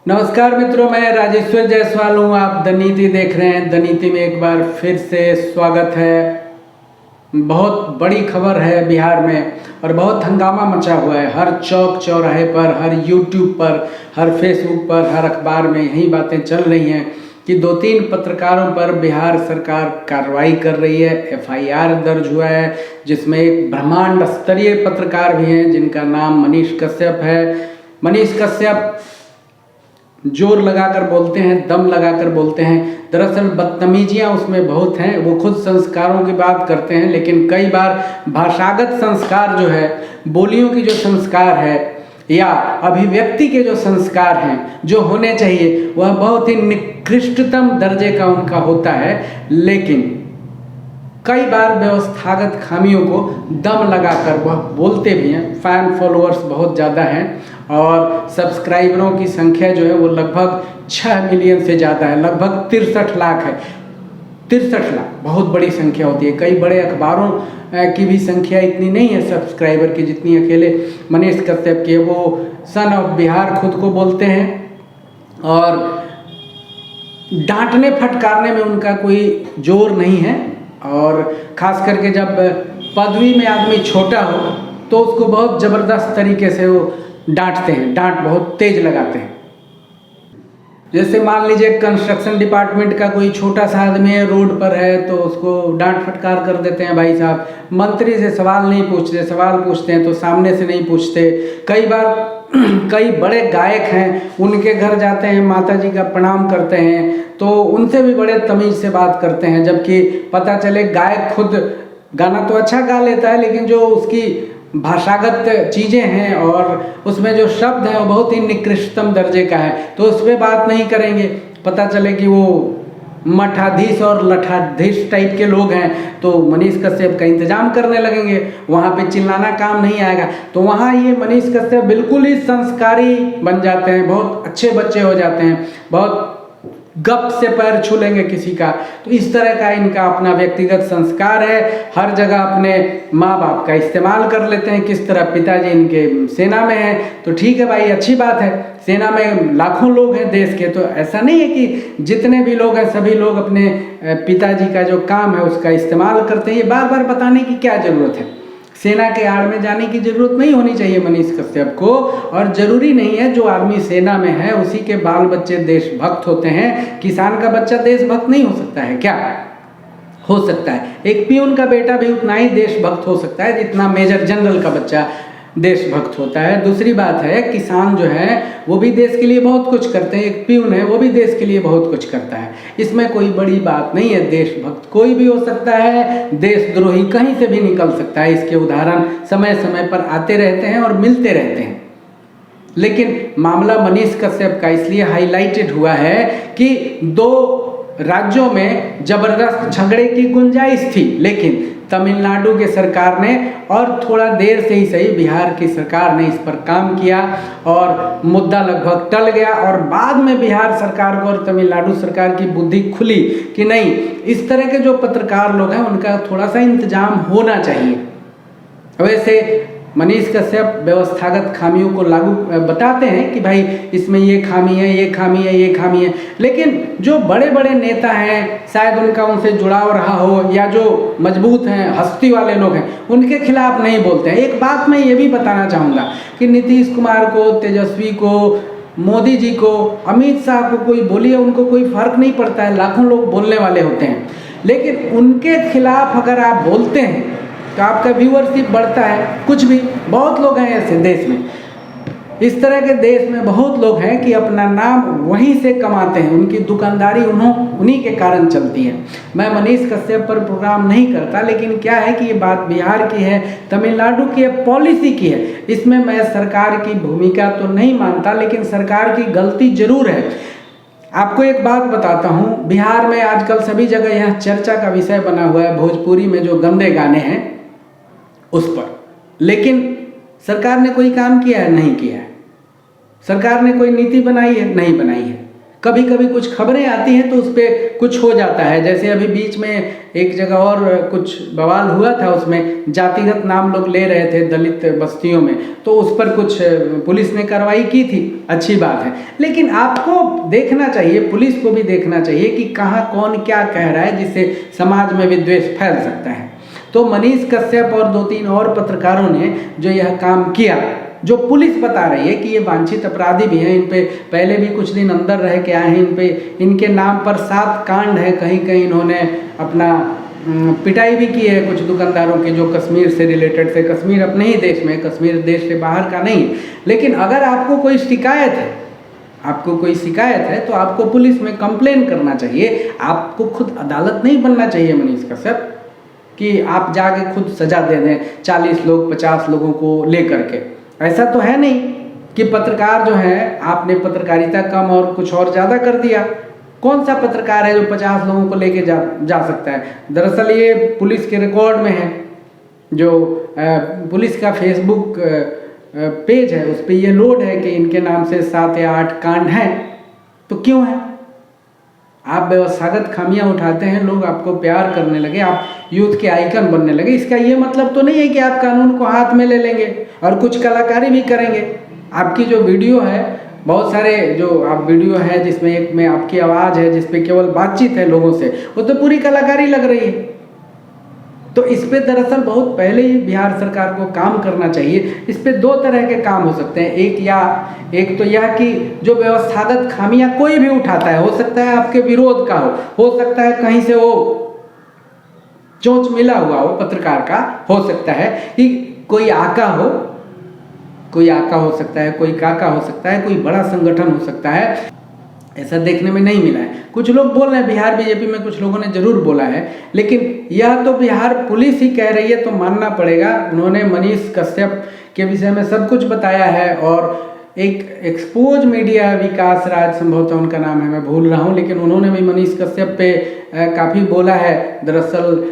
नमस्कार मित्रों, मैं राजेश्वर जायसवाल हूँ। आप द नीति देख रहे हैं। द नीति में एक बार फिर से स्वागत है। बहुत बड़ी खबर है बिहार में और बहुत हंगामा मचा हुआ है। हर चौक चौराहे पर, हर यूट्यूब पर, हर फेसबुक पर, हर अखबार में यही बातें चल रही हैं कि 2-3 पत्रकारों पर बिहार सरकार कार्रवाई कर रही है। एफआईआर दर्ज हुआ है जिसमें एक ब्रह्मांड स्तरीय पत्रकार भी हैं जिनका नाम मनीष कश्यप है। मनीष कश्यप जोर लगाकर बोलते हैं, दम लगाकर बोलते हैं। दरअसल बदतमीजियाँ उसमें बहुत हैं। वो खुद संस्कारों की बात करते हैं, लेकिन कई बार भाषागत संस्कार जो है, बोलियों की जो संस्कार है या अभिव्यक्ति के जो संस्कार हैं जो होने चाहिए, वह बहुत ही निकृष्टतम दर्जे का उनका होता है। लेकिन कई बार व्यवस्थागत खामियों को दम लगाकर वह बोलते भी हैं। फैन फॉलोअर्स बहुत ज़्यादा हैं और सब्सक्राइबरों की संख्या जो है वो लगभग 6 मिलियन से ज़्यादा है, लगभग 63 लाख है। 63 लाख बहुत बड़ी संख्या होती है। कई बड़े अखबारों की भी संख्या इतनी नहीं है सब्सक्राइबर की जितनी अकेले मनीष कश्यप की है। वो सन ऑफ बिहार खुद को बोलते हैं और डांटने फटकारने में उनका कोई जोर नहीं है। और ख़ास करके जब पदवी में आदमी छोटा हो तो उसको बहुत ज़बरदस्त तरीके से वो डांटते हैं, डांट बहुत तेज लगाते हैं। जैसे मान लीजिए कंस्ट्रक्शन डिपार्टमेंट का कोई छोटा सा आदमी है, रोड पर है, तो उसको डांट फटकार कर देते हैं। भाई साहब, मंत्री से सवाल नहीं पूछते, सवाल पूछते हैं तो सामने से नहीं पूछते। कई बार कई बड़े गायक हैं, उनके घर जाते हैं, माता जी का प्रणाम करते हैं तो उनसे भी बड़े तमीज़ से बात करते हैं। जबकि पता चले गायक खुद गाना तो अच्छा गा लेता है, लेकिन जो उसकी भाषागत चीज़ें हैं और उसमें जो शब्द हैं वो बहुत ही निकृष्टतम दर्जे का है, तो उस पर बात नहीं करेंगे। पता चले कि वो मठाधीश और लठाधीश टाइप के लोग हैं तो मनीष कश्यप का इंतजाम करने लगेंगे। वहाँ पे चिल्लाना काम नहीं आएगा। तो वहाँ ये मनीष कश्यप बिल्कुल ही संस्कारी बन जाते हैं, बहुत अच्छे बच्चे हो जाते हैं, बहुत गप से पैर छू लेंगे किसी का। तो इस तरह का इनका अपना व्यक्तिगत संस्कार है। हर जगह अपने माँ बाप का इस्तेमाल कर लेते हैं। किस तरह पिताजी इनके सेना में हैं तो ठीक है भाई, अच्छी बात है। सेना में लाखों लोग हैं देश के, तो ऐसा नहीं है कि जितने भी लोग हैं सभी लोग अपने पिताजी का जो काम है उसका इस्तेमाल करते हैं। ये बार बार बताने की क्या ज़रूरत है? सेना के आड़ में जाने की ज़रूरत नहीं होनी चाहिए मनीष कश्यप को। और ज़रूरी नहीं है जो आदमी सेना में है उसी के बाल बच्चे देशभक्त होते हैं। किसान का बच्चा देशभक्त नहीं हो सकता है क्या? हो सकता है। एक पियून का बेटा भी उतना ही देशभक्त हो सकता है जितना मेजर जनरल का बच्चा देशभक्त होता है। दूसरी बात है, किसान जो है वो भी देश के लिए बहुत कुछ करते हैं। एक पियून है वो भी देश के लिए बहुत कुछ करता है। इसमें कोई बड़ी बात नहीं है। देशभक्त कोई भी हो सकता है, देशद्रोही कहीं से भी निकल सकता है। इसके उदाहरण समय समय पर आते रहते हैं और मिलते रहते हैं। लेकिन मामला मनीष कश्यप का इसलिए हाईलाइटेड हुआ है कि 2 राज्यों में जबरदस्त झगड़े की गुंजाइश थी, लेकिन तमिलनाडु के सरकार ने और थोड़ा देर से ही सही बिहार की सरकार ने इस पर काम किया और मुद्दा लगभग टल गया। और बाद में बिहार सरकार को और तमिलनाडु सरकार की बुद्धि खुली कि नहीं, इस तरह के जो पत्रकार लोग हैं उनका थोड़ा सा इंतजाम होना चाहिए। वैसे मनीष कश्यप व्यवस्थागत खामियों को लागू बताते हैं कि भाई इसमें ये खामी है, ये खामी है, ये खामी है। लेकिन जो बड़े बड़े नेता हैं, शायद उनका उनसे जुड़ाव रहा हो या जो मजबूत हैं, हस्ती वाले लोग हैं, उनके खिलाफ नहीं बोलते हैं। एक बात मैं ये भी बताना चाहूँगा कि नीतीश कुमार को, तेजस्वी को, मोदी जी को, अमित शाह को कोई बोलिए, उनको कोई फ़र्क नहीं पड़ता है। लाखों लोग बोलने वाले होते हैं, लेकिन उनके खिलाफ अगर आप बोलते हैं तो आपका व्यूअरशिप बढ़ता है। कुछ भी, बहुत लोग हैं ऐसे देश में, इस तरह के देश में बहुत लोग हैं कि अपना नाम वहीं से कमाते हैं। उनकी दुकानदारी उन्हीं के कारण चलती है। मैं मनीष कश्यप पर प्रोग्राम नहीं करता, लेकिन क्या है कि ये बात बिहार की है, तमिलनाडु की है, पॉलिसी की है। इसमें मैं सरकार की भूमिका तो नहीं मानता, लेकिन सरकार की गलती जरूर है। आपको एक बात बताता हूँ, बिहार में आजकल सभी जगह यह चर्चा का विषय बना हुआ है भोजपुरी में जो गंदे गाने हैं उस पर। लेकिन सरकार ने कोई काम किया है? नहीं किया है। सरकार ने कोई नीति बनाई है? नहीं बनाई है। कभी कभी कुछ खबरें आती हैं तो उस पर कुछ हो जाता है। जैसे अभी बीच में एक जगह और कुछ बवाल हुआ था, उसमें जातिगत नाम लोग ले रहे थे दलित बस्तियों में, तो उस पर कुछ पुलिस ने कार्रवाई की थी, अच्छी बात है। लेकिन आपको देखना चाहिए, पुलिस को भी देखना चाहिए कि कहाँ कौन क्या कह रहा है जिससे समाज में विद्वेष फैल सकता है। तो मनीष कश्यप और 2-3 और पत्रकारों ने जो यह काम किया, जो पुलिस बता रही है कि ये वांछित अपराधी भी हैं, इन पे पहले भी कुछ दिन अंदर रह के आए हैं, इन पे इनके नाम पर 7 कांड है, कहीं कहीं इन्होंने अपना पिटाई भी की है कुछ दुकानदारों की जो कश्मीर से रिलेटेड थे। कश्मीर अपने ही देश में, कश्मीर देश से बाहर का नहीं। लेकिन अगर आपको कोई शिकायत है तो आपको पुलिस में कंप्लेन करना चाहिए। आपको खुद अदालत नहीं बनना चाहिए मनीष कश्यप कि आप जाके खुद सजा दे दें 40 लोग 50 लोगों को लेकर के। ऐसा तो है नहीं कि पत्रकार जो है आपने पत्रकारिता कम और कुछ और ज़्यादा कर दिया। कौन सा पत्रकार है जो 50 लोगों को लेके जा सकता है? दरअसल ये पुलिस के रिकॉर्ड में है, जो पुलिस का फेसबुक पेज है उस पर ये लोड है कि इनके नाम से 7 या 8 कांड हैं। तो क्यों है? आप व्यवस्थागत खामियां उठाते हैं, लोग आपको प्यार करने लगे, आप यूथ के आइकन बनने लगे। इसका ये मतलब तो नहीं है कि आप कानून को हाथ में ले लेंगे और कुछ कलाकारी भी करेंगे। आपकी जो वीडियो है, बहुत सारे जो आप वीडियो है जिसमें एक में आपकी आवाज़ है, जिसपे केवल बातचीत है लोगों से, वो तो पूरी कलाकारी लग रही है। तो इस पे दरअसल बहुत पहले ही बिहार सरकार को काम करना चाहिए। इस पे 2 तरह के काम हो सकते हैं। एक तो यह कि जो व्यवस्थागत खामियां कोई भी उठाता है, हो सकता है आपके विरोध का हो सकता है कहीं से वो चोंच मिला हुआ हो पत्रकार का, हो सकता है कि कोई आका हो सकता है, कोई काका हो सकता है, कोई बड़ा संगठन हो सकता है। ऐसा देखने में नहीं मिला है। कुछ लोग बोल रहे हैं, बिहार बीजेपी में कुछ लोगों ने जरूर बोला है, लेकिन यह तो बिहार पुलिस ही कह रही है तो मानना पड़ेगा। उन्होंने मनीष कश्यप के विषय में सब कुछ बताया है और एक एक्सपोज मीडिया विकास राज संभवतः उनका नाम है, मैं भूल रहा हूँ, लेकिन उन्होंने भी मनीष कश्यप पे काफ़ी बोला है। दरअसल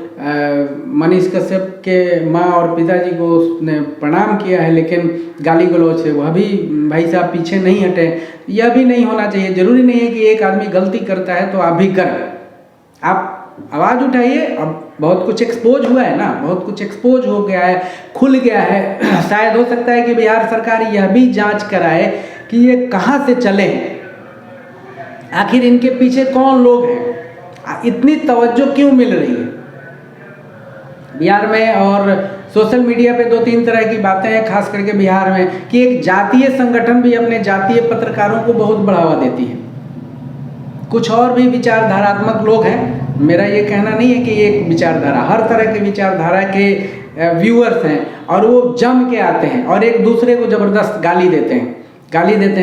मनीष कश्यप के माँ और पिताजी को उसने प्रणाम किया है, लेकिन गाली गलौज से वह भी भाई साहब पीछे नहीं हटे। यह भी नहीं होना चाहिए। ज़रूरी नहीं है कि एक आदमी गलती करता है तो आप भी करें। आप आवाज़ उठाइए। अब बहुत कुछ एक्सपोज हुआ है ना, बहुत कुछ एक्सपोज हो गया है, खुल गया है। शायद हो सकता है कि बिहार सरकार यह भी जांच कराए कि ये कहाँ से चले हैं, आखिर इनके पीछे कौन लोग हैं, इतनी तवज्जो क्यों मिल रही है बिहार में। और सोशल मीडिया पे 2-3 तरह की बातें हैं, खास करके बिहार में, कि एक जातीय संगठन भी अपने जातीय पत्रकारों को बहुत बढ़ावा देती है। कुछ और भी विचारधारात्मक लोग हैं। मेरा ये कहना नहीं है कि एक विचारधारा, हर तरह के विचारधारा के व्यूअर्स हैं और वो जम के आते हैं और एक दूसरे को ज़बरदस्त गाली देते हैं,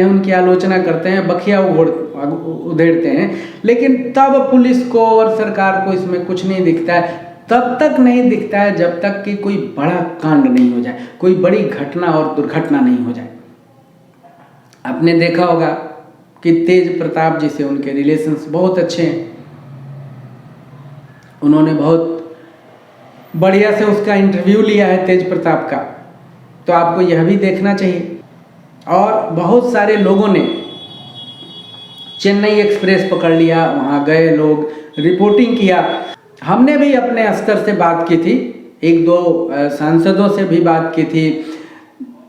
उनकी आलोचना करते हैं, बखिया उधेड़ते हैं। लेकिन तब पुलिस को और सरकार को इसमें कुछ नहीं दिखता है। तब तक नहीं दिखता है जब तक कि कोई बड़ा कांड नहीं हो जाए, कोई बड़ी घटना और दुर्घटना नहीं हो जाए। आपने देखा होगा कि तेज प्रताप जी से उनके रिलेशंस बहुत अच्छे हैं। उन्होंने बहुत बढ़िया से उसका इंटरव्यू लिया है तेज प्रताप का, तो आपको यह भी देखना चाहिए। और बहुत सारे लोगों ने चेन्नई एक्सप्रेस पकड़ लिया, वहाँ गए लोग, रिपोर्टिंग किया। हमने भी अपने स्तर से बात की थी, 1-2 सांसदों से भी बात की थी,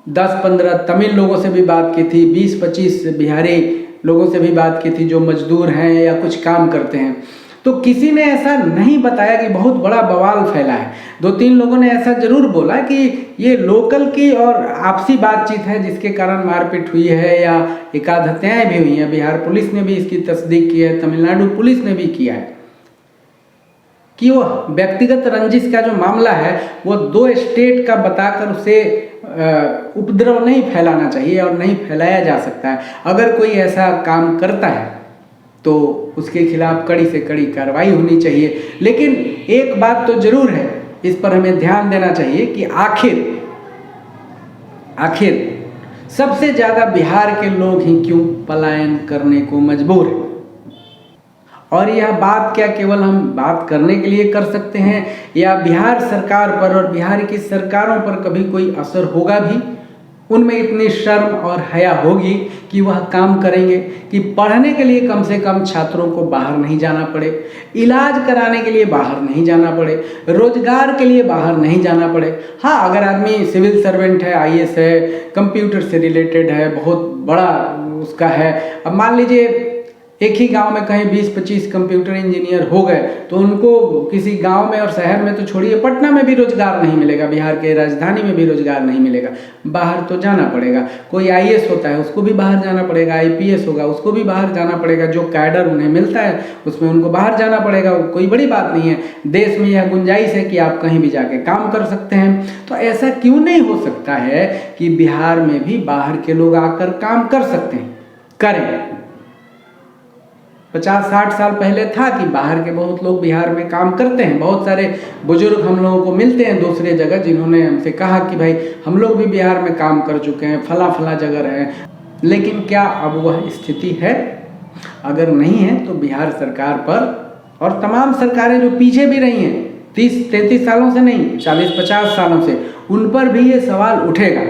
10-15 तमिल लोगों से भी बात की थी, 20-25 बिहारी लोगों से भी बात की थी जो मजदूर हैं या कुछ काम करते हैं। तो किसी ने ऐसा नहीं बताया कि बहुत बड़ा बवाल फैला है। 2-3 लोगों ने ऐसा जरूर बोला कि ये लोकल की और आपसी बातचीत है जिसके कारण मारपीट हुई है या एकाध हत्याएं भी हुई हैं। बिहार पुलिस ने भी इसकी तस्दीक की है, तमिलनाडु पुलिस ने भी किया है कि वो व्यक्तिगत रंजिश का जो मामला है वो 2 स्टेट का बताकर उसे उपद्रव नहीं फैलाना चाहिए और नहीं फैलाया जा सकता है। अगर कोई ऐसा काम करता है तो उसके खिलाफ कड़ी से कड़ी कार्रवाई होनी चाहिए। लेकिन एक बात तो जरूर है, इस पर हमें ध्यान देना चाहिए कि आखिर सबसे ज़्यादा बिहार के लोग ही क्यों पलायन करने को मजबूर हैं। और यह बात क्या केवल हम बात करने के लिए कर सकते हैं या बिहार सरकार पर और बिहार की सरकारों पर कभी कोई असर होगा भी, उनमें इतनी शर्म और हया होगी कि वह काम करेंगे कि पढ़ने के लिए कम से कम छात्रों को बाहर नहीं जाना पड़े, इलाज कराने के लिए बाहर नहीं जाना पड़े, रोजगार के लिए बाहर नहीं जाना पड़े। हाँ, अगर आदमी सिविल सर्वेंट है, आईएएस है, कंप्यूटर से रिलेटेड है, बहुत बड़ा उसका है, अब मान लीजिए एक ही गांव में कहीं 20-25 कंप्यूटर इंजीनियर हो गए तो उनको किसी गांव में और शहर में तो छोड़िए, पटना में भी रोजगार नहीं मिलेगा, बिहार के राजधानी में भी रोजगार नहीं मिलेगा, बाहर तो जाना पड़ेगा। कोई आईएएस होता है उसको भी बाहर जाना पड़ेगा, आईपीएस होगा उसको भी बाहर जाना पड़ेगा, जो कैडर उन्हें मिलता है उसमें उनको बाहर जाना पड़ेगा। कोई बड़ी बात नहीं है, देश में यह गुंजाइश है कि आप कहीं भी जाके काम कर सकते हैं। तो ऐसा क्यों नहीं हो सकता है कि बिहार में भी बाहर के लोग आकर काम कर सकते हैं, करें। 50-60 साल पहले था कि बाहर के बहुत लोग बिहार में काम करते हैं। बहुत सारे बुजुर्ग हम लोगों को मिलते हैं दूसरे जगह, जिन्होंने हमसे कहा कि भाई हम लोग भी बिहार में काम कर चुके हैं, फला जगह रहे। लेकिन क्या अब वह स्थिति है? अगर नहीं है तो बिहार सरकार पर और तमाम सरकारें जो पीछे भी रही हैं 30-33 सालों से नहीं, 40-50 सालों से, उन पर भी ये सवाल उठेगा।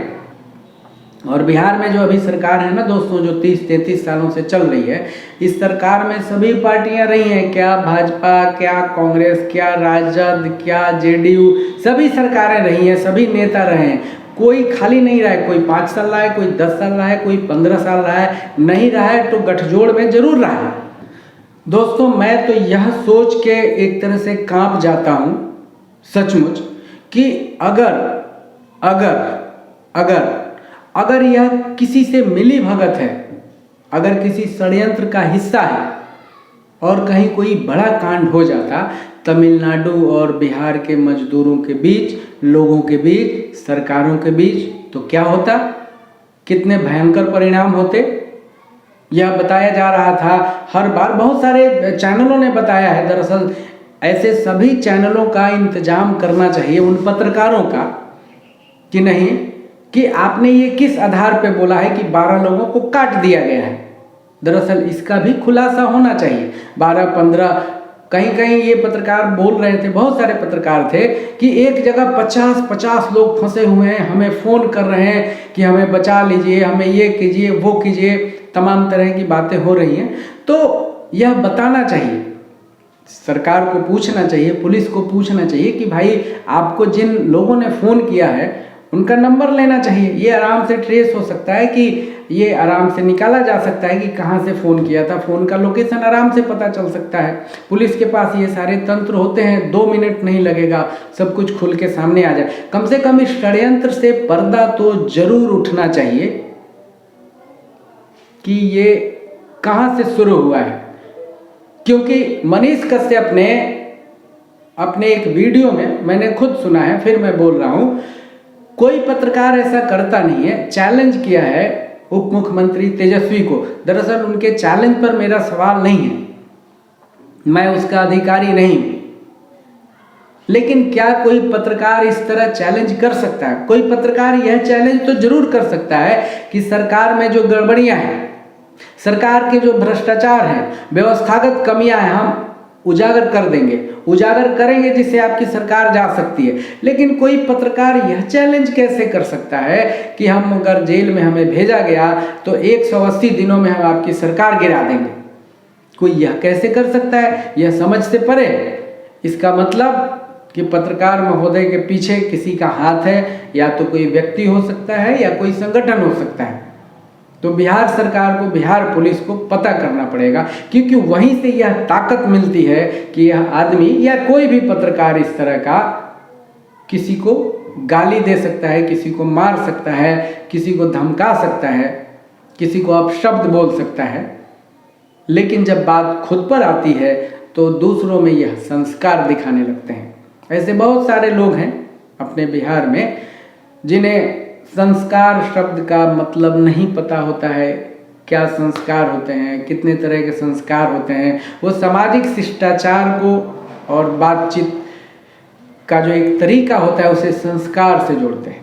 और बिहार में जो अभी सरकार है ना दोस्तों, जो 30-33 सालों से चल रही है, इस सरकार में सभी पार्टियां रही हैं, क्या भाजपा, क्या कांग्रेस, क्या राजद, क्या जेडीयू, सभी सरकारें रही हैं, सभी नेता रहे हैं। कोई खाली नहीं रहा है, कोई 5 साल रहा है, कोई 10 साल रहा है, कोई 15 साल रहा है, नहीं रहा है तो गठजोड़ में जरूर रहा है। दोस्तों, मैं तो यह सोच के एक तरह से कांप जाता हूँ सचमुच कि अगर यह किसी से मिली भगत है, अगर किसी षड्यंत्र का हिस्सा है और कहीं कोई बड़ा कांड हो जाता तमिलनाडु और बिहार के मजदूरों के बीच, लोगों के बीच, सरकारों के बीच, तो क्या होता? कितने भयंकर परिणाम होते? यह बताया जा रहा था हर बार, बहुत सारे चैनलों ने बताया है। दरअसल ऐसे सभी चैनलों का इंतजाम करना चाहिए उन पत्रकारों का कि नहीं कि आपने ये किस आधार पे बोला है कि 12 लोगों को काट दिया गया है। दरअसल इसका भी खुलासा होना चाहिए। 12-15 कहीं ये पत्रकार बोल रहे थे, बहुत सारे पत्रकार थे कि एक जगह 50-50 लोग फंसे हुए हैं, हमें फ़ोन कर रहे हैं कि हमें बचा लीजिए, हमें ये कीजिए, वो कीजिए, तमाम तरह की बातें हो रही हैं। तो यह बताना चाहिए, सरकार को पूछना चाहिए, पुलिस को पूछना चाहिए कि भाई आपको जिन लोगों ने फ़ोन किया है उनका नंबर लेना चाहिए। ये आराम से ट्रेस हो सकता है, कि ये आराम से निकाला जा सकता है कि कहाँ से फ़ोन किया था, फ़ोन का लोकेशन आराम से पता चल सकता है। पुलिस के पास ये सारे तंत्र होते हैं, 2 मिनट नहीं लगेगा, सब कुछ खुल के सामने आ जाए। कम से कम इस षड्यंत्र से पर्दा तो जरूर उठना चाहिए कि ये कहाँ से शुरू हुआ है। क्योंकि मनीष कश्यप ने अपने एक वीडियो में, मैंने खुद सुना है, फिर मैं बोल रहा हूँ, कोई पत्रकार ऐसा करता नहीं है, चैलेंज किया है उप मुख्यमंत्री तेजस्वी को। दरअसल उनके चैलेंज पर मेरा सवाल नहीं है, मैं उसका अधिकारी नहीं हूं, लेकिन क्या कोई पत्रकार इस तरह चैलेंज कर सकता है? कोई पत्रकार यह चैलेंज तो जरूर कर सकता है कि सरकार में जो गड़बड़ियां हैं, सरकार के जो भ्रष्टाचार हैं, व्यवस्थागत कमियां हैं, हम उजागर कर देंगे, उजागर करेंगे जिससे आपकी सरकार जा सकती है। लेकिन कोई पत्रकार यह चैलेंज कैसे कर सकता है कि हम अगर जेल में हमें भेजा गया तो 180 दिनों में हम आपकी सरकार गिरा देंगे? कोई यह कैसे कर सकता है? यह समझ से परे। इसका मतलब कि पत्रकार महोदय के पीछे किसी का हाथ है, या तो कोई व्यक्ति हो सकता है या कोई संगठन हो सकता है। तो बिहार सरकार को, बिहार पुलिस को पता करना पड़ेगा, क्योंकि वहीं से यह ताकत मिलती है कि यह आदमी या कोई भी पत्रकार इस तरह का किसी को गाली दे सकता है, किसी को मार सकता है, किसी को धमका सकता है, किसी को अपशब्द बोल सकता है। लेकिन जब बात खुद पर आती है तो दूसरों में यह संस्कार दिखाने लगते हैं। ऐसे बहुत सारे लोग हैं अपने बिहार में जिन्हें संस्कार शब्द का मतलब नहीं पता होता है। क्या संस्कार होते हैं, कितने तरह के संस्कार होते हैं। वो सामाजिक शिष्टाचार को और बातचीत का जो एक तरीका होता है उसे संस्कार से जोड़ते हैं,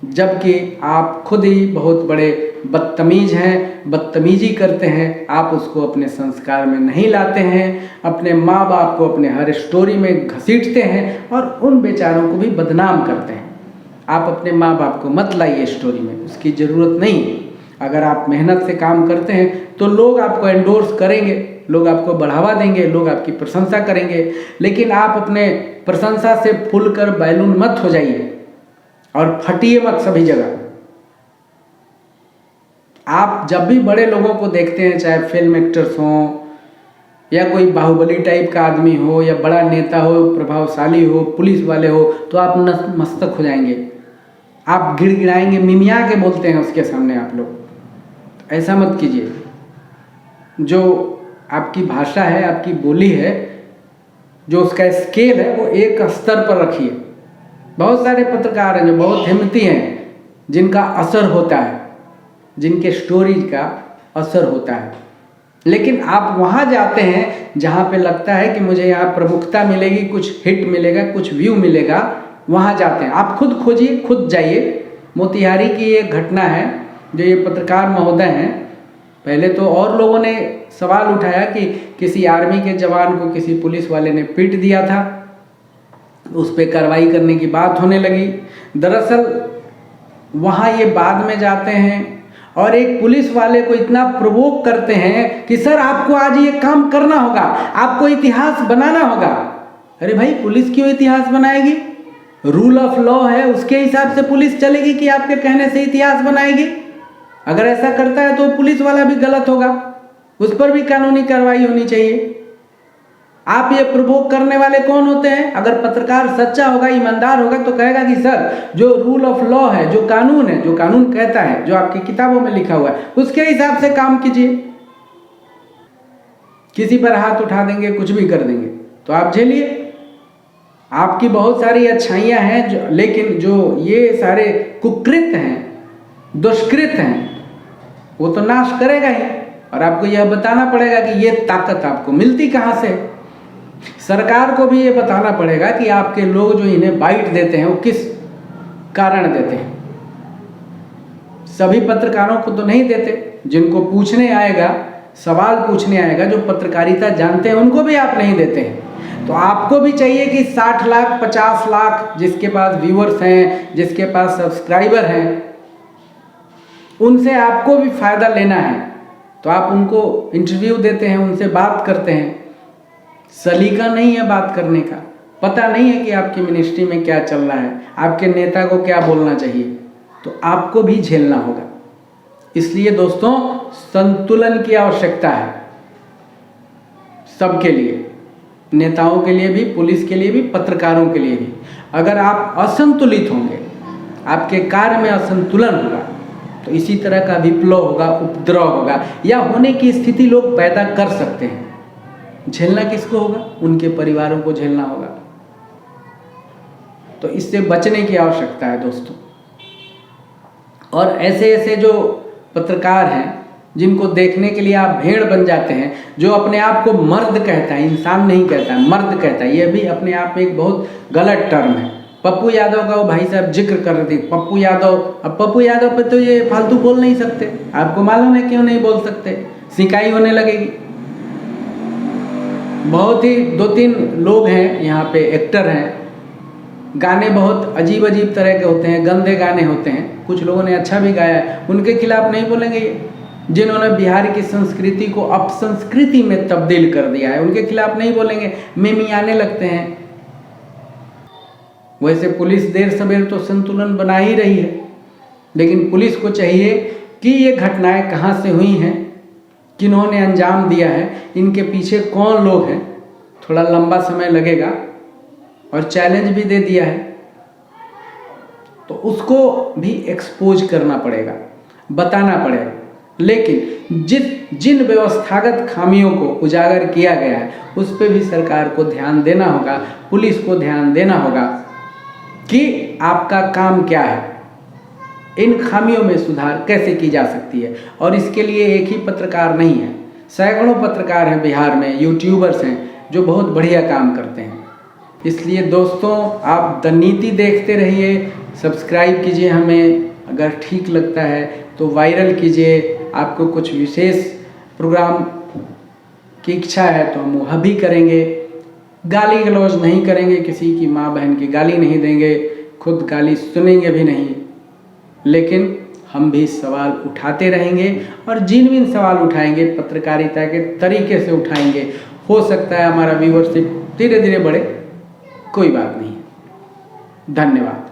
जबकि आप खुद ही बहुत बड़े बदतमीज हैं, बदतमीजी करते हैं। आप उसको अपने संस्कार में नहीं लाते हैं, अपने माँ बाप को अपने हर स्टोरी में घसीटते हैं और उन बेचारों को भी बदनाम करते हैं। आप अपने माँ बाप को मत लाइए स्टोरी में, उसकी ज़रूरत नहीं है। अगर आप मेहनत से काम करते हैं तो लोग आपको एंडोर्स करेंगे, लोग आपको बढ़ावा देंगे, लोग आपकी प्रशंसा करेंगे। लेकिन आप अपने प्रशंसा से फूल कर बैलून मत हो जाइए और फटिए मत सभी जगह। आप जब भी बड़े लोगों को देखते हैं, चाहे फिल्म एक्टर्स हों या कोई बाहुबली टाइप का आदमी हो या बड़ा नेता हो, प्रभावशाली हो, पुलिस वाले हो, तो आप नतमस्तक हो जाएंगे, आप गिड़गिड़ाएंगे, मिमिया के बोलते हैं उसके सामने आप लोग। ऐसा मत कीजिए। जो आपकी भाषा है, आपकी बोली है, जो उसका स्केल है, वो एक स्तर पर रखिए। बहुत सारे पत्रकार हैं जो बहुत हिम्मती हैं, जिनका असर होता है, जिनके स्टोरीज का असर होता है। लेकिन आप वहाँ जाते हैं जहाँ पे लगता है कि मुझे यहाँ प्रमुखता मिलेगी, कुछ हिट मिलेगा, कुछ व्यू मिलेगा, वहाँ जाते हैं। आप खुद खोजिए, खुद जाइए। मोतिहारी की एक घटना है, जो ये पत्रकार महोदय हैं, पहले तो और लोगों ने सवाल उठाया कि किसी आर्मी के जवान को किसी पुलिस वाले ने पीट दिया था, उस पर कार्रवाई करने की बात होने लगी। दरअसल वहाँ ये बाद में जाते हैं और एक पुलिस वाले को इतना प्रोवोक करते हैं कि सर आपको आज ये काम करना होगा, आपको इतिहास बनाना होगा। अरे भाई, पुलिस क्यों इतिहास बनाएगी? रूल ऑफ लॉ है, उसके हिसाब से पुलिस चलेगी कि आपके कहने से इतिहास बनाएगी? अगर ऐसा करता है तो पुलिस वाला भी गलत होगा, उस पर भी कानूनी कार्रवाई होनी चाहिए। आप ये प्रोवोक करने वाले कौन होते हैं? अगर पत्रकार सच्चा होगा, ईमानदार होगा, तो कहेगा कि सर जो रूल ऑफ लॉ है, जो कानून है, जो कानून कहता है, जो आपकी किताबों में लिखा हुआ है, उसके हिसाब से काम कीजिए। किसी पर हाथ उठा देंगे, कुछ भी कर देंगे तो आप झेलिए। आपकी बहुत सारी अच्छाइयाँ हैं, लेकिन जो ये सारे कुकृत हैं, दुष्कृत हैं, वो तो नाश करेगा ही। और आपको यह बताना पड़ेगा कि ये ताकत आपको मिलती कहाँ से। सरकार को भी ये बताना पड़ेगा कि आपके लोग जो इन्हें बाइट देते हैं वो किस कारण देते हैं। सभी पत्रकारों को तो नहीं देते, जिनको पूछने आएगा, सवाल पूछने आएगा, जो पत्रकारिता जानते हैं, उनको भी आप नहीं देते हैं। तो आपको भी चाहिए कि 60 लाख 50 लाख जिसके पास व्यूअर्स हैं, जिसके पास सब्सक्राइबर हैं, उनसे आपको भी फ़ायदा लेना है। तो आप उनको इंटरव्यू देते हैं, उनसे बात करते हैं। सलीका नहीं है बात करने का, पता नहीं है कि आपकी मिनिस्ट्री में क्या चल रहा है, आपके नेता को क्या बोलना चाहिए, तो आपको भी झेलना होगा। इसलिए दोस्तों, संतुलन की आवश्यकता है सबके लिए, नेताओं के लिए भी, पुलिस के लिए भी, पत्रकारों के लिए भी। अगर आप असंतुलित होंगे, आपके कार्य में असंतुलन होगा, तो इसी तरह का विप्लव होगा, उपद्रव होगा, या होने की स्थिति लोग पैदा कर सकते हैं। झेलना किसको होगा? उनके परिवारों को झेलना होगा। तो इससे बचने की आवश्यकता है दोस्तों। और ऐसे ऐसे जो पत्रकार हैं, जिनको देखने के लिए आप भेड़ बन जाते हैं, जो अपने आप को मर्द कहता है, इंसान नहीं कहता है, मर्द कहता है, यह भी अपने आप में एक बहुत गलत टर्म है। पप्पू यादव का वो भाई साहब जिक्र कर रहे थे, पप्पू यादव। अब पप्पू यादव पे तो ये फालतू बोल नहीं सकते, आपको मालूम है क्यों नहीं बोल सकते? सिकाई होने लगेगी। बहुत ही 2-3 लोग हैं यहाँ पे, एक्टर हैं, गाने बहुत अजीब अजीब तरह के होते हैं, गंदे गाने होते हैं, कुछ लोगों ने अच्छा भी गाया है, उनके खिलाफ नहीं बोलेंगे। जिन्होंने बिहार की संस्कृति को अपसंस्कृति में तब्दील कर दिया है, उनके खिलाफ नहीं बोलेंगे, मिमियाने लगते हैं। वैसे पुलिस देर सवेर तो संतुलन बना ही रही है, लेकिन पुलिस को चाहिए कि ये घटनाएं कहाँ से हुई हैं, किन्होंने अंजाम दिया है, इनके पीछे कौन लोग हैं। थोड़ा लंबा समय लगेगा और चैलेंज भी दे दिया है, तो उसको भी एक्सपोज करना पड़ेगा, बताना पड़ेगा। लेकिन जिन व्यवस्थागत खामियों को उजागर किया गया है, उस पर भी सरकार को ध्यान देना होगा, पुलिस को ध्यान देना होगा कि आपका काम क्या है, इन खामियों में सुधार कैसे की जा सकती है। और इसके लिए एक ही पत्रकार नहीं है, सैकड़ों पत्रकार हैं बिहार में, यूट्यूबर्स हैं जो बहुत बढ़िया काम करते हैं। इसलिए दोस्तों, आप द नीति देखते रहिए, सब्सक्राइब कीजिए हमें, अगर ठीक लगता है तो वायरल कीजिए। आपको कुछ विशेष प्रोग्राम की इच्छा है तो हम वह भी करेंगे। गाली गलौज नहीं करेंगे, किसी की माँ बहन की गाली नहीं देंगे। खुद खुद गाली सुनेंगे भी नहीं, लेकिन हम भी सवाल उठाते रहेंगे और जिन सवाल उठाएंगे पत्रकारिता के तरीके से उठाएंगे। हो सकता है हमारा व्यूअरशिप धीरे धीरे बढ़े, कोई बात नहीं। धन्यवाद।